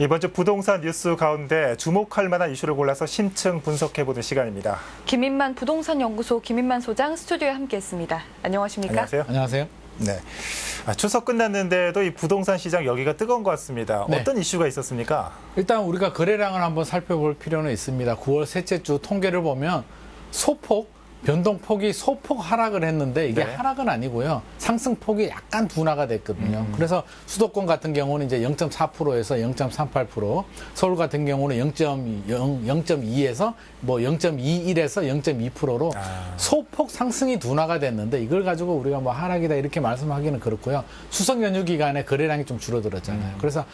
이번 주 부동산 뉴스 가운데 주목할 만한 이슈를 골라서 심층 분석해보는 시간입니다. 김인만 부동산 연구소 김인만 소장 스튜디오에 함께했습니다. 안녕하십니까? 안녕하세요. 안녕하세요. 네. 추석 끝났는데도 이 부동산 시장 여기가 뜨거운 것 같습니다. 네. 어떤 이슈가 있었습니까? 일단 우리가 거래량을 한번 살펴볼 필요는 있습니다. 9월 셋째 주 통계를 보면 소폭, 변동폭이 소폭 하락을 했는데 이게 네. 하락은 아니고요. 상승폭이 약간 둔화가 됐거든요. 그래서 수도권 같은 경우는 이제 0.4%에서 0.38%, 서울 같은 경우는 0.2에서 뭐 0.21에서 0.2%로 소폭 상승이 둔화가 됐는데 이걸 가지고 우리가 뭐 하락이다 이렇게 말씀하기는 그렇고요. 추석 연휴 기간에 거래량이 좀 줄어들었잖아요. 그래서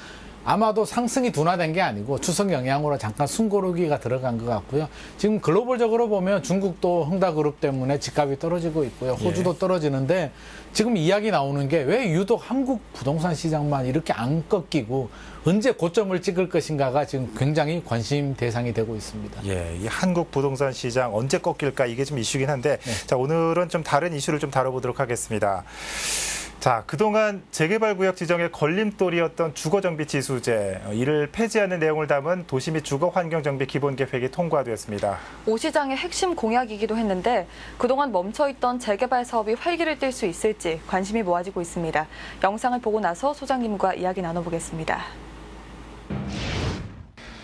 아마도 상승이 둔화된 게 아니고 추석 영향으로 잠깐 숨고르기가 들어간 것 같고요. 지금 글로벌적으로 보면 중국도 흥다그룹 때문에 집값이 떨어지고 있고요. 호주도 떨어지는데 지금 이야기 나오는 게 왜 유독 한국 부동산 시장만 이렇게 안 꺾이고 언제 고점을 찍을 것인가가 지금 굉장히 관심 대상이 되고 있습니다. 예, 이 한국 부동산 시장 언제 꺾일까 이게 좀 이슈긴 한데 자, 오늘은 좀 다른 이슈를 좀 다뤄보도록 하겠습니다. 자, 그동안 재개발구역 지정의 걸림돌이었던 주거정비 지수제, 이를 폐지하는 내용을 담은 도시 및 주거환경정비 기본계획이 통과되었습니다. 오 시장의 핵심 공약이기도 했는데 그동안 멈춰있던 재개발 사업이 활기를 띨 수 있을지 관심이 모아지고 있습니다. 영상을 보고 나서 소장님과 이야기 나눠보겠습니다.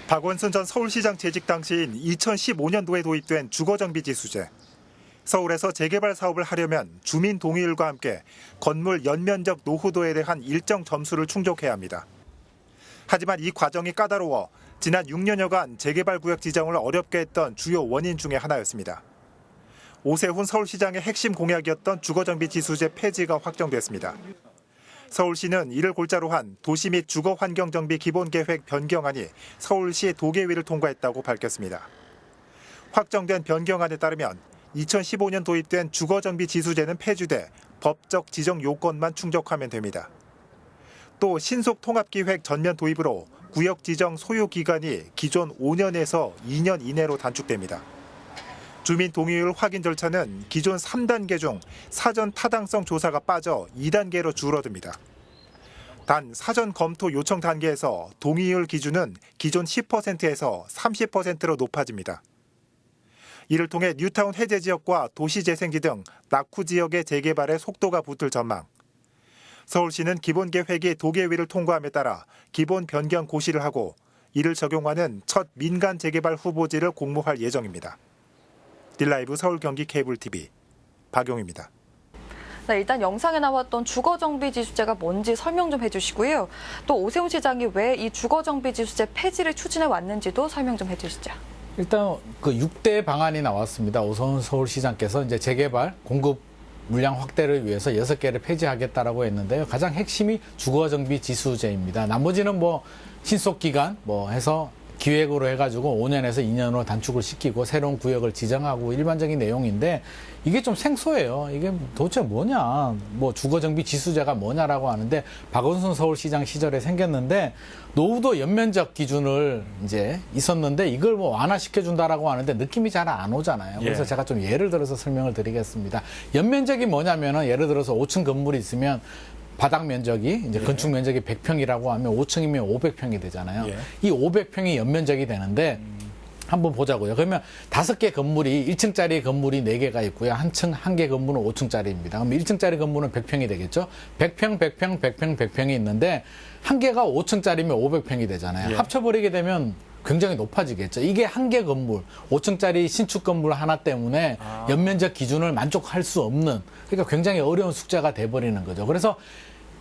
박원순 전 서울시장 재직 당시인 2015년도에 도입된 주거정비 지수제. 서울에서 재개발 사업을 하려면 주민 동의율과 함께 건물 연면적 노후도에 대한 일정 점수를 충족해야 합니다. 하지만 이 과정이 까다로워 지난 6년여간 재개발 구역 지정을 어렵게 했던 주요 원인 중에 하나였습니다. 오세훈 서울시장의 핵심 공약이었던 주거정비 지수제 폐지가 확정됐습니다. 서울시는 이를 골자로 한 도시 및 주거환경정비 기본계획 변경안이 서울시 도계위를 통과했다고 밝혔습니다. 확정된 변경안에 따르면 2015년 도입된 주거정비 지수제는 폐지돼 법적 지정 요건만 충족하면 됩니다. 또 신속통합기획 전면 도입으로 구역 지정 소요 기간이 기존 5년에서 2년 이내로 단축됩니다. 주민 동의율 확인 절차는 기존 3단계 중 사전 타당성 조사가 빠져 2단계로 줄어듭니다. 단 사전 검토 요청 단계에서 동의율 기준은 기존 10%에서 30%로 높아집니다. 이를 통해 뉴타운 해제 지역과 도시재생지 등 낙후 지역의 재개발에 속도가 붙을 전망. 서울시는 기본계획이 도계위를 통과함에 따라 기본 변경 고시를 하고 이를 적용하는 첫 민간 재개발 후보지를 공모할 예정입니다. 딜라이브 서울 경기 케이블 TV 박용입니다. 네, 일단 영상에 나왔던 주거정비 지수제가 뭔지 설명 좀 해주시고요. 또 오세훈 시장이 왜 이 주거정비 지수제 폐지를 추진해 왔는지도 설명 좀 해주시죠. 일단 그 6대 방안이 나왔습니다. 오세훈 서울시장께서 이제 재개발 공급 물량 확대를 위해서 6개를 폐지하겠다라고 했는데요. 가장 핵심이 주거정비 지수제입니다. 나머지는 뭐 신속기간 뭐 해서 기획으로 해가지고 5년에서 2년으로 단축을 시키고 새로운 구역을 지정하고 일반적인 내용인데 이게 좀 생소해요. 이게 도대체 뭐냐, 뭐 주거정비 지수제가 뭐냐라고 하는데 박원순 서울시장 시절에 생겼는데 노후도 연면적 기준을 이제 있었는데 이걸 뭐 완화시켜준다라고 하는데 느낌이 잘 안 오잖아요. 그래서 제가 좀 예를 들어서 설명을 드리겠습니다. 연면적이 뭐냐면은 예를 들어서 5층 건물이 있으면 바닥 면적이 이제 건축 면적이 100평이라고 하면 5층이면 500평이 되잖아요. 이 500평이 연면적이 되는데 한번 보자고요. 그러면 5개 건물이 1층짜리 건물이 4개가 있고요. 한 개 건물은 5층짜리입니다. 그럼 1층짜리 건물은 100평이 되겠죠. 100평, 100평, 100평, 100평이 있는데 한 개가 5층짜리면 500평이 되잖아요. 합쳐버리게 되면 굉장히 높아지겠죠. 이게 한 개 건물, 5층짜리 신축 건물 하나 때문에 연면적 기준을 만족할 수 없는, 그러니까 굉장히 어려운 숙제가 돼버리는 거죠. 그래서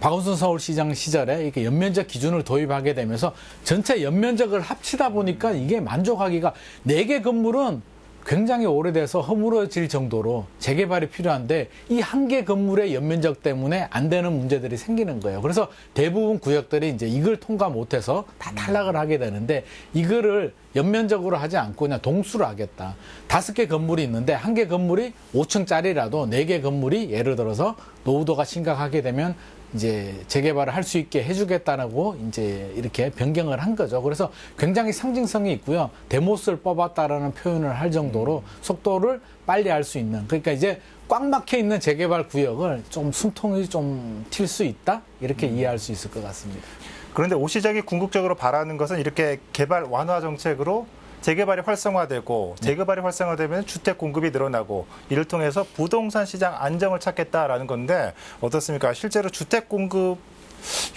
박원순 서울시장 시절에 이렇게 연면적 기준을 도입하게 되면서 전체 연면적을 합치다 보니까 이게 만족하기가 4개 건물은 굉장히 오래돼서 허물어질 정도로 재개발이 필요한데 이 한 개 건물의 연면적 때문에 안 되는 문제들이 생기는 거예요. 그래서 대부분 구역들이 이제 이걸 통과 못해서 다 탈락을 하게 되는데 이거를 연면적으로 하지 않고 그냥 동수로 하겠다. 5개 건물이 있는데 한 개 건물이 5층짜리라도 4개 건물이 예를 들어서 노후도가 심각하게 되면 이제 재개발을 할 수 있게 해주겠다라고 이제 이렇게 변경을 한 거죠. 그래서 굉장히 상징성이 있고요. 대못을 뽑았다라는 표현을 할 정도로 속도를 빨리 할 수 있는. 그러니까 이제 꽉 막혀 있는 재개발 구역을 좀 숨통이 좀 튈 수 있다? 이렇게 이해할 수 있을 것 같습니다. 그런데 오 시장이 궁극적으로 바라는 것은 이렇게 개발 완화 정책으로 재개발이 활성화되고 재개발이 활성화되면 주택 공급이 늘어나고 이를 통해서 부동산 시장 안정을 찾겠다라는 건데 어떻습니까? 실제로 주택 공급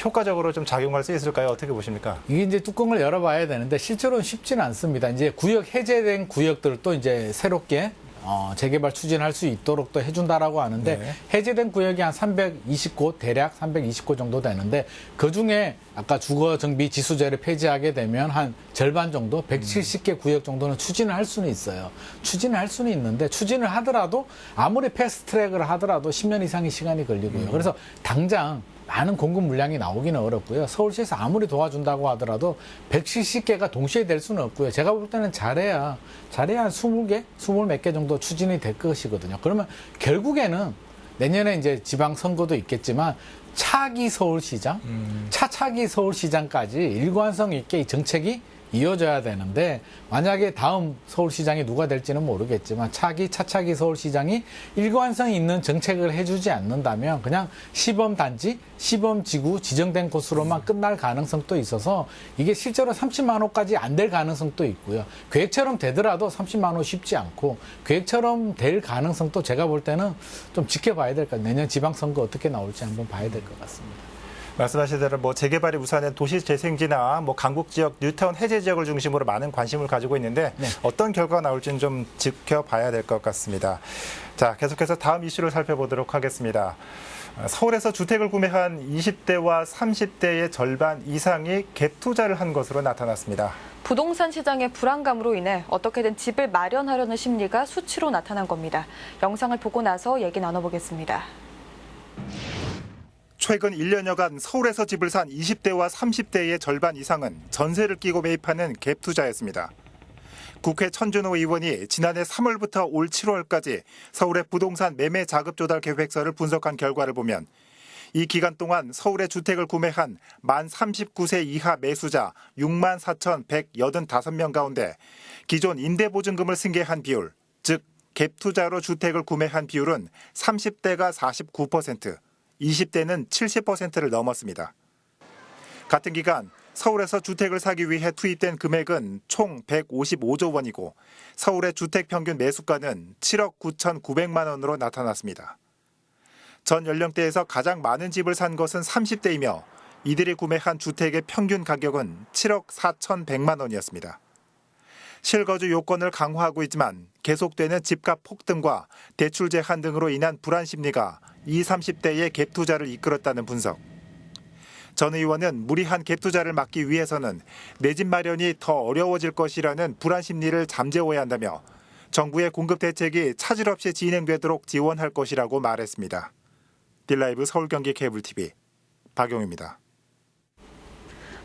효과적으로 좀 작용할 수 있을까요? 어떻게 보십니까? 이게 이제 뚜껑을 열어봐야 되는데 실제로는 쉽지는 않습니다. 이제 구역 해제된 구역들도 이제 새롭게 재개발 추진할 수 있도록 또 해준다라고 하는데 네. 해제된 구역이 한 320곳 대략 320곳 정도 되는데 그중에 아까 주거정비 지수제를 폐지하게 되면 한 절반 정도 170개 구역 정도는 추진을 할 수는 있어요. 추진을 할 수는 있는데 추진을 하더라도 아무리 패스트트랙을 하더라도 10년 이상의 시간이 걸리고요. 그래서 당장 많은 공급 물량이 나오기는 어렵고요. 서울시에서 아무리 도와준다고 하더라도 170개가 동시에 될 수는 없고요. 제가 볼 때는 잘해야 한 20개, 20 몇 개 정도 추진이 될 것이거든요. 그러면 결국에는 내년에 이제 지방선거도 있겠지만 차기 서울시장, 차차기 서울시장까지 일관성 있게 이 정책이 이어져야 되는데 만약에 다음 서울시장이 누가 될지는 모르겠지만 차차기 서울시장이 일관성 있는 정책을 해주지 않는다면 그냥 시범단지, 시범지구 지정된 곳으로만 끝날 가능성도 있어서 이게 실제로 30만 호까지 안 될 가능성도 있고요. 계획처럼 되더라도 30만 호 쉽지 않고 계획처럼 될 가능성도 제가 볼 때는 좀 지켜봐야 될 것 같아요. 내년 지방선거 어떻게 나올지 한번 봐야 될 것 같습니다. 말씀하신 대로 뭐 재개발이 우선은 도시재생지나 뭐 강북 지역, 뉴타운 해제 지역을 중심으로 많은 관심을 가지고 있는데 네. 어떤 결과가 나올지는 좀 지켜봐야 될 것 같습니다. 자, 계속해서 다음 이슈를 살펴보도록 하겠습니다. 서울에서 주택을 구매한 20대와 30대의 절반 이상이 갭 투자를 한 것으로 나타났습니다. 부동산 시장의 불안감으로 인해 어떻게든 집을 마련하려는 심리가 수치로 나타난 겁니다. 영상을 보고 나서 얘기 나눠보겠습니다. 최근 1년여간 서울에서 집을 산 20대와 30대의 절반 이상은 전세를 끼고 매입하는 갭 투자였습니다. 국회 천준호 의원이 지난해 3월부터 올 7월까지 서울의 부동산 매매 자급 조달 계획서를 분석한 결과를 보면 이 기간 동안 서울의 주택을 구매한 만 39세 이하 매수자 6만 4,185명 가운데 기존 임대보증금을 승계한 비율, 즉 갭 투자로 주택을 구매한 비율은 30대가 49%, 20대는 70%를 넘었습니다. 같은 기간 서울에서 주택을 사기 위해 투입된 금액은 총 155조 원이고 서울의 주택 평균 매수가는 7억 9,900만 원으로 나타났습니다. 전 연령대에서 가장 많은 집을 산 것은 30대이며 이들이 구매한 주택의 평균 가격은 7억 4,100만 원이었습니다. 실거주 요건을 강화하고 있지만 계속되는 집값 폭등과 대출 제한 등으로 인한 불안 심리가 20, 30대의 갭 투자를 이끌었다는 분석. 전 의원은 무리한 갭 투자를 막기 위해서는 내 집 마련이 더 어려워질 것이라는 불안 심리를 잠재워야 한다며 정부의 공급 대책이 차질 없이 진행되도록 지원할 것이라고 말했습니다. 딜라이브 서울 경기 케이블 TV 박용입니다.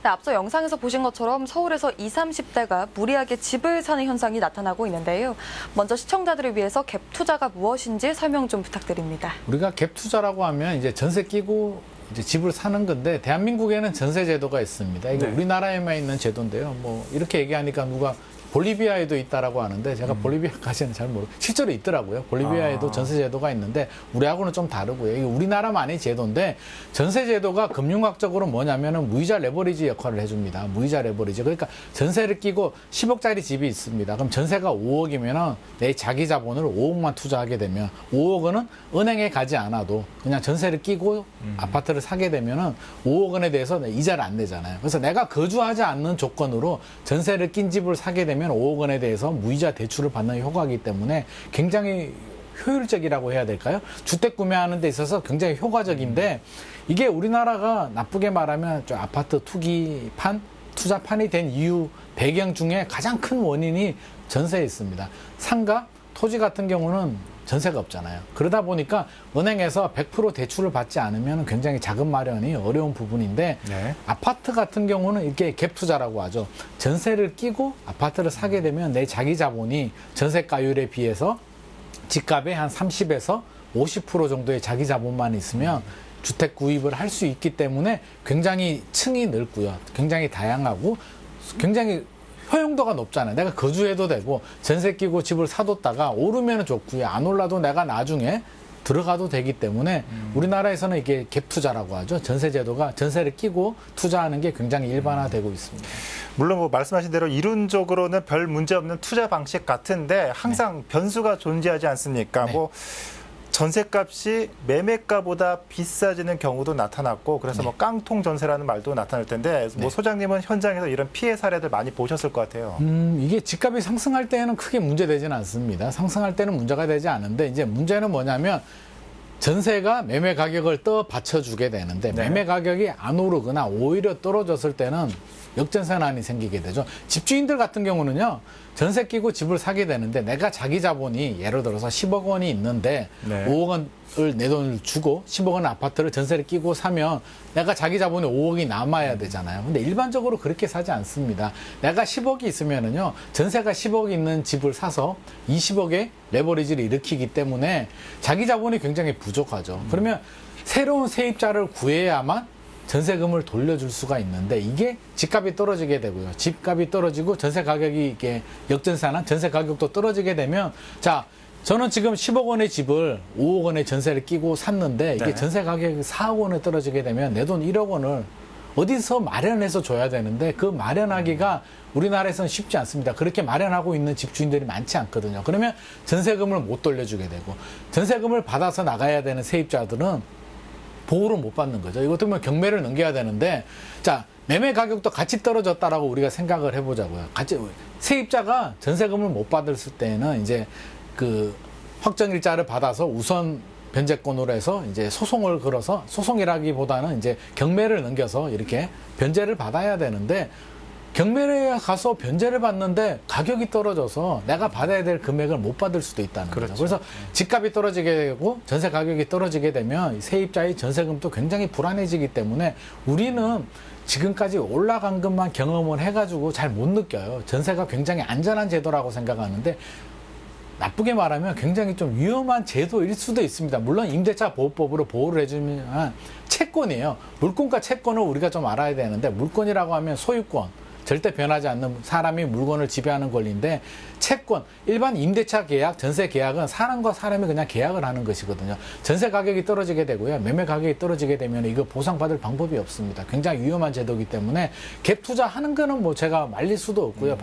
네, 앞서 영상에서 보신 것처럼 서울에서 20, 30대가 무리하게 집을 사는 현상이 나타나고 있는데요. 먼저 시청자들을 위해서 갭 투자가 무엇인지 설명 좀 부탁드립니다. 우리가 갭 투자라고 하면 이제 전세 끼고 이제 집을 사는 건데 대한민국에는 전세 제도가 있습니다. 이게 네. 우리나라에만 있는 제도인데요. 뭐 이렇게 얘기하니까 누가 볼리비아에도 있다라고 하는데 제가 볼리비아까지는 잘 모르고 실제로 있더라고요. 볼리비아에도 전세 제도가 있는데 우리하고는 좀 다르고요. 이게 우리나라만의 제도인데 전세 제도가 금융학적으로 뭐냐면은 무이자 레버리지 역할을 해줍니다. 무이자 레버리지. 그러니까 전세를 끼고 10억짜리 집이 있습니다. 그럼 전세가 5억이면은 내 자기 자본을 5억만 투자하게 되면 5억 원은 은행에 가지 않아도 그냥 전세를 끼고 아파트를 사게 되면은 5억 원에 대해서 이자를 안 내잖아요. 그래서 내가 거주하지 않는 조건으로 전세를 낀 집을 사게 되면 5억 원에 대해서 무이자 대출을 받는 효과이기 때문에 굉장히 효율적이라고 해야 될까요? 주택 구매하는 데 있어서 굉장히 효과적인데 이게 우리나라가 나쁘게 말하면 좀 아파트 투기판, 투자판이 된 이유 배경 중에 가장 큰 원인이 전세에 있습니다. 상가, 토지 같은 경우는 전세가 없잖아요. 그러다 보니까 은행에서 100% 대출을 받지 않으면 굉장히 자금 마련이 어려운 부분인데 네. 아파트 같은 경우는 이게 갭 투자라고 하죠. 전세를 끼고 아파트를 사게 되면 내 자기 자본이 전세가율에 비해서 집값의 한 30에서 50% 정도의 자기 자본만 있으면 주택 구입을 할 수 있기 때문에 굉장히 층이 넓고요. 굉장히 다양하고 굉장히 효용도가 높잖아요. 내가 거주해도 되고 전세 끼고 집을 사뒀다가 오르면 좋고요. 안 올라도 내가 나중에 들어가도 되기 때문에 우리나라에서는 이게 갭 투자라고 하죠. 전세 제도가 전세를 끼고 투자하는 게 굉장히 일반화되고 있습니다. 물론 뭐 말씀하신 대로 이론적으로는 별 문제 없는 투자 방식 같은데 항상 변수가 존재하지 않습니까? 네. 뭐 전세값이 매매가보다 비싸지는 경우도 나타났고 그래서 뭐 깡통 전세라는 말도 나타날 텐데 뭐 소장님은 현장에서 이런 피해 사례들 많이 보셨을 것 같아요. 이게 집값이 상승할 때는 크게 문제되지는 않습니다. 상승할 때는 문제가 되지 않은데 이제 문제는 뭐냐면 전세가 매매 가격을 받쳐주게 되는데 네. 매매 가격이 안 오르거나 오히려 떨어졌을 때는 역전세난이 생기게 되죠. 집주인들 같은 경우는요. 전세 끼고 집을 사게 되는데 내가 자기 자본이 예를 들어서 10억 원이 있는데 네. 5억 원을 내 돈을 주고 10억 원 아파트를 전세를 끼고 사면 내가 자기 자본이 5억이 남아야 되잖아요. 근데 일반적으로 그렇게 사지 않습니다. 내가 10억이 있으면은요. 전세가 10억 있는 집을 사서 20억의 레버리지를 일으키기 때문에 자기 자본이 굉장히 부족하죠. 그러면 새로운 세입자를 구해야만 전세금을 돌려줄 수가 있는데 이게 집값이 떨어지게 되고요. 집값이 떨어지고 전세 가격이 이게 역전세나 전세 가격도 떨어지게 되면 자 저는 지금 10억 원의 집을 5억 원의 전세를 끼고 샀는데 이게 네. 전세 가격이 4억 원에 떨어지게 되면 내 돈 1억 원을 어디서 마련해서 줘야 되는데 그 마련하기가 우리나라에서는 쉽지 않습니다. 그렇게 마련하고 있는 집주인들이 많지 않거든요. 그러면 전세금을 못 돌려주게 되고 전세금을 받아서 나가야 되는 세입자들은 보호를 못 받는 거죠. 이것 때문에 경매를 넘겨야 되는데, 자, 매매 가격도 같이 떨어졌다라고 우리가 생각을 해보자고요. 같이, 세입자가 전세금을 못 받았을 때는 이제 그 확정일자를 받아서 우선 변제권으로 해서 이제 소송을 걸어서 소송이라기보다는 이제 경매를 넘겨서 이렇게 변제를 받아야 되는데, 경매에 가서 변제를 받는데 가격이 떨어져서 내가 받아야 될 금액을 못 받을 수도 있다는 그렇죠. 거죠. 그래서 집값이 떨어지게 되고 전세 가격이 떨어지게 되면 세입자의 전세금도 굉장히 불안해지기 때문에 우리는 지금까지 올라간 것만 경험을 해가지고 잘 못 느껴요. 전세가 굉장히 안전한 제도라고 생각하는데 나쁘게 말하면 굉장히 좀 위험한 제도일 수도 있습니다. 물론 임대차 보호법으로 보호를 해주면 채권이에요. 물권과 채권을 우리가 좀 알아야 되는데 물권이라고 하면 소유권, 절대 변하지 않는 사람이 물건을 지배하는 권리인데 채권, 일반 임대차 계약, 전세 계약은 사람과 사람이 그냥 계약을 하는 것이거든요. 전세 가격이 떨어지게 되고요. 매매 가격이 떨어지게 되면 이거 보상받을 방법이 없습니다. 굉장히 위험한 제도이기 때문에 갭 투자하는 거는 뭐 제가 말릴 수도 없고요.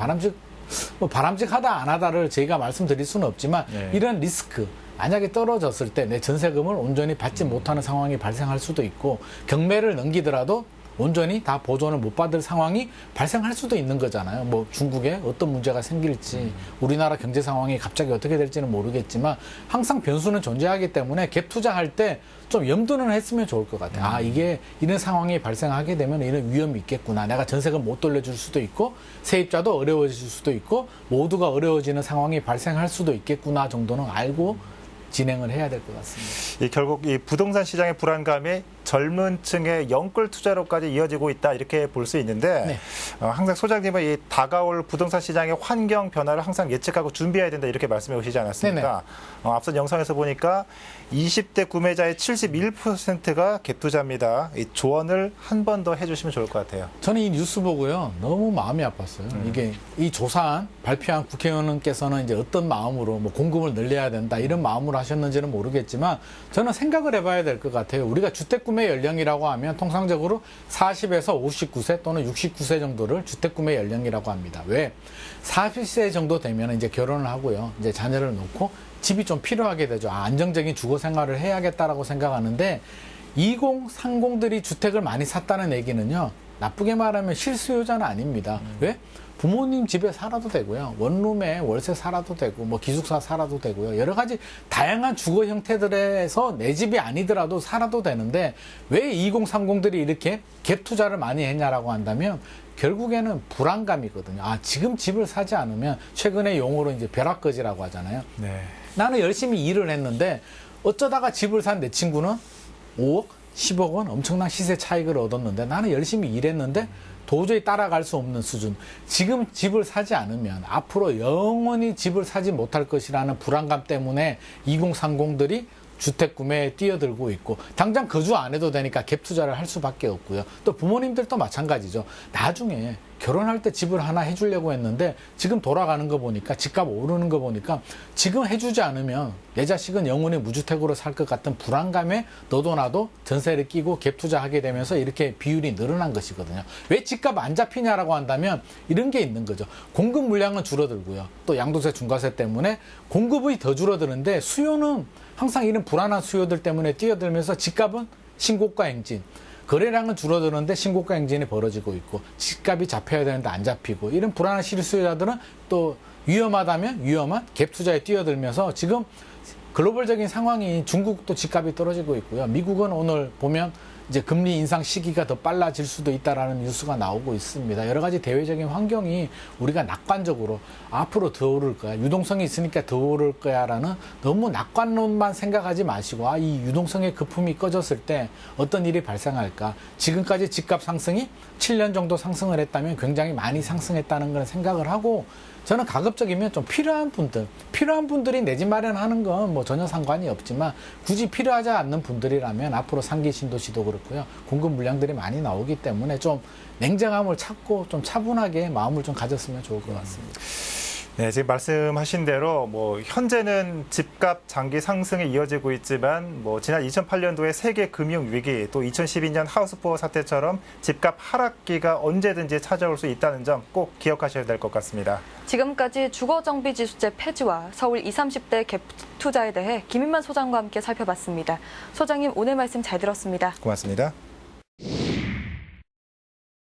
바람직하다 안 하다를 저희가 말씀드릴 수는 없지만 네. 이런 리스크 만약에 떨어졌을 때 내 전세금을 온전히 받지 못하는 상황이 발생할 수도 있고 경매를 넘기더라도 온전히 다 보존을 못 받을 상황이 발생할 수도 있는 거잖아요. 뭐 중국에 어떤 문제가 생길지 우리나라 경제 상황이 갑자기 어떻게 될지는 모르겠지만 항상 변수는 존재하기 때문에 갭 투자할 때 좀 염두는 했으면 좋을 것 같아요. 아, 이게 이런 상황이 발생하게 되면 이런 위험이 있겠구나. 내가 전세금 못 돌려줄 수도 있고 세입자도 어려워질 수도 있고 모두가 어려워지는 상황이 발생할 수도 있겠구나 정도는 알고 진행을 해야 될 것 같습니다. 결국 이 부동산 시장의 불안감이 젊은 층의 영끌 투자로까지 이어지고 있다 이렇게 볼 수 있는데 네. 항상 소장님은 이 다가올 부동산 시장의 환경 변화를 항상 예측하고 준비해야 된다 이렇게 말씀해 오시지 않았습니까? 앞선 영상에서 보니까 20대 구매자의 71%가 갭 투자입니다. 이 조언을 한 번 더 해주시면 좋을 것 같아요. 저는 이 뉴스 보고요 너무 마음이 아팠어요. 이게 이 조사안 발표한 국회의원께서는 이제 어떤 마음으로 뭐 공급을 늘려야 된다 이런 마음으로 하셨는지는 모르겠지만 저는 생각을 해봐야 될 것 같아요. 우리가 주택 구매 연령이라고 하면 통상적으로 40에서 59세 또는 69세 정도를 주택 구매 연령이라고 합니다. 왜? 40세 정도 되면 이제 결혼을 하고요. 이제 자녀를 놓고 집이 좀 필요하게 되죠. 아, 안정적인 주거 생활을 해야겠다라고 생각하는데 2030들이 주택을 많이 샀다는 얘기는요. 나쁘게 말하면 실수요자는 아닙니다. 왜? 부모님 집에 살아도 되고요. 원룸에 월세 살아도 되고, 뭐 기숙사 살아도 되고요. 여러 가지 다양한 주거 형태들에서 내 집이 아니더라도 살아도 되는데 왜 2030들이 이렇게 갭 투자를 많이 했냐라고 한다면 결국에는 불안감이거든요. 아, 지금 집을 사지 않으면 최근에 용어로 이제 벼락거지라고 하잖아요. 네. 나는 열심히 일을 했는데 어쩌다가 집을 산 내 친구는 5억, 10억 원 엄청난 시세 차익을 얻었는데 나는 열심히 일했는데 도저히 따라갈 수 없는 수준. 지금 집을 사지 않으면 앞으로 영원히 집을 사지 못할 것이라는 불안감 때문에 2030들이 주택 구매에 뛰어들고 있고 당장 거주 안 해도 되니까 갭 투자를 할 수밖에 없고요. 또 부모님들도 마찬가지죠. 나중에 결혼할 때 집을 하나 해주려고 했는데 지금 돌아가는 거 보니까 집값 오르는 거 보니까 지금 해주지 않으면 내 자식은 영원히 무주택으로 살 것 같은 불안감에 너도 나도 전세를 끼고 갭 투자하게 되면서 이렇게 비율이 늘어난 것이거든요. 왜 집값 안 잡히냐라고 한다면 이런 게 있는 거죠. 공급 물량은 줄어들고요. 또 양도세 중과세 때문에 공급이 더 줄어드는데 수요는 항상 이런 불안한 수요들 때문에 뛰어들면서 집값은 신고가 행진. 거래량은 줄어드는데 신고가 행진이 벌어지고 있고 집값이 잡혀야 되는데 안 잡히고 이런 불안한 실수요자들은 또 위험하다면 위험한 갭 투자에 뛰어들면서 지금 글로벌적인 상황이 중국도 집값이 떨어지고 있고요. 미국은 오늘 보면 이제 금리 인상 시기가 더 빨라질 수도 있다라는 뉴스가 나오고 있습니다. 여러 가지 대외적인 환경이 우리가 낙관적으로 앞으로 더 오를 거야. 유동성이 있으니까 더 오를 거야라는 너무 낙관론만 생각하지 마시고 이 유동성의 거품이 꺼졌을 때 어떤 일이 발생할까. 지금까지 집값 상승이 7년 정도 상승을 했다면 굉장히 많이 상승했다는 걸 생각을 하고 저는 가급적이면 좀 필요한 분들이 내 집 마련하는 건 뭐 전혀 상관이 없지만 굳이 필요하지 않는 분들이라면 앞으로 상기 신도시도 그렇고요. 공급 물량들이 많이 나오기 때문에 좀 냉정함을 찾고 좀 차분하게 마음을 좀 가졌으면 좋을 것 같습니다. 네, 지금 말씀하신 대로 뭐 현재는 집값 장기 상승에 이어지고 있지만 뭐 지난 2008년도의 세계 금융 위기 또 2012년 하우스푸어 사태처럼 집값 하락기가 언제든지 찾아올 수 있다는 점 꼭 기억하셔야 될 것 같습니다. 지금까지 주거정비지수제 폐지와 서울 20, 30대 갭 투자에 대해 김인만 소장과 함께 살펴봤습니다. 소장님 오늘 말씀 잘 들었습니다. 고맙습니다.